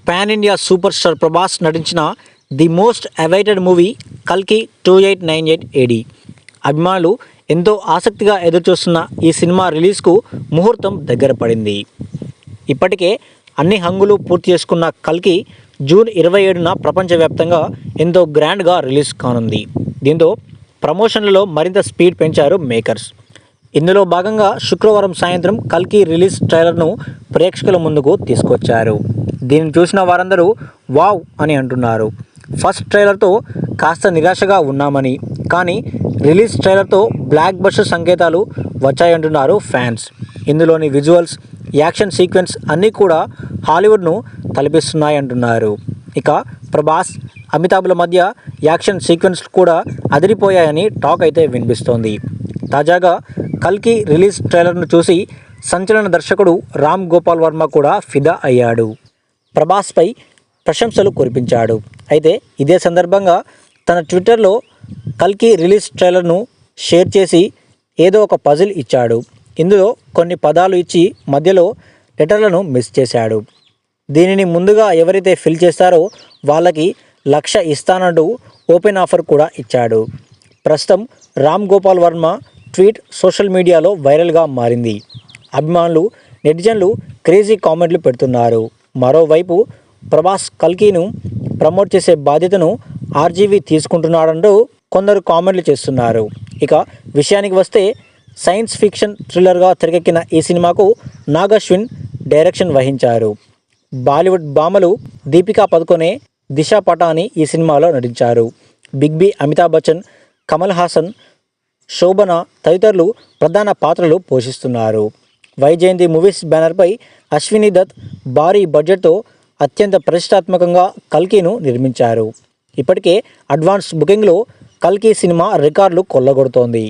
Pan India super star Prabhas నటించిన the most awaited movie కల్కి 2898 AD. అభిమానులు ఎంతో ఆసక్తిగా ఎదురుచూస్తున్న ఈ సినిమా రిలీజ్కు ముహూర్తం దగ్గర పడింది. ఇప్పటికే అన్ని హంగులు పూర్తి చేసుకున్న కల్కి జూన్ 27న ప్రపంచవ్యాప్తంగా ఎంతో గ్రాండ్గా రిలీజ్ కానుంది. దీంతో ప్రమోషన్లలో మరింత స్పీడ్ పెంచారు మేకర్స్. ఇందులో భాగంగా శుక్రవారం సాయంత్రం కల్కి రిలీజ్ ట్రైలర్ను ప్రేక్షకుల ముందుకు తీసుకొచ్చారు. దీన్ని చూసిన వారందరూ వావ్ అని అంటున్నారు. ఫస్ట్ ట్రైలర్తో కాస్త నిరాశగా ఉన్నామని, కానీ రిలీజ్ ట్రైలర్తో బ్లాక్ బస్టర్ సంకేతాలు వచ్చాయంటున్నారు ఫ్యాన్స్. ఇందులోని విజువల్స్, యాక్షన్ సీక్వెన్స్ అన్నీ కూడా హాలీవుడ్ను తలపిస్తున్నాయంటున్నారు. ఇక ప్రభాస్, అమితాబ్ల మధ్య యాక్షన్ సీక్వెన్స్ కూడా అదిరిపోయాయని టాక్ అయితే వినిపిస్తోంది. తాజాగా కల్కి రిలీజ్ ట్రైలర్ను చూసి సంచలన దర్శకుడు రామ్ గోపాల్ వర్మ కూడా ఫిదా అయ్యాడు. ప్రభాస్పై ప్రశంసలు కురిపించాడు. అయితే ఇదే సందర్భంగా తన ట్విట్టర్లో కల్కి రిలీజ్ ట్రైలర్ను షేర్ చేసి ఏదో ఒక పజిల్ ఇచ్చాడు. ఇందులో కొన్ని పదాలు ఇచ్చి మధ్యలో లెటర్లను మిస్ చేశాడు. దీనిని ముందుగా ఎవరైతే ఫిల్ చేస్తారో వాళ్ళకి 1,00,000 ఇస్తానంటూ ఓపెన్ ఆఫర్ కూడా ఇచ్చాడు. ప్రస్తుతం రామ్ గోపాల్ వర్మ ట్వీట్ సోషల్ మీడియాలో వైరల్గా మారింది. అభిమానులు, నెటిజన్లు క్రేజీ కామెంట్లు పెడుతున్నారు. మరోవైపు ప్రభాస్ కల్కిను ప్రమోట్ చేసే బాధ్యతను ఆర్జీవీ తీసుకుంటున్నాడంటూ కొందరు కామెంట్లు చేస్తున్నారు. ఇక విషయానికి వస్తే సైన్స్ ఫిక్షన్ థ్రిల్లర్గా తెరకెక్కిన ఈ సినిమాకు నాగ్ అశ్విన్ డైరెక్షన్ వహించారు. బాలీవుడ్ భామలు దీపికా పదుకొనే, దిశా పటాని ఈ సినిమాలో నటించారు. బిగ్ బి, అమితాబ్ బచ్చన్, కమల్ హాసన్, శోభన తదితరులు ప్రధాన పాత్రలు పోషిస్తున్నారు. వైజయంతి మూవీస్ బ్యానర్పై అశ్విని దత్ భారీ బడ్జెట్తో అత్యంత ప్రతిష్టాత్మకంగా కల్కిను నిర్మించారు. ఇప్పటికే అడ్వాన్స్ బుకింగ్లో కల్కి సినిమా రికార్డులు కొల్లగొడుతోంది.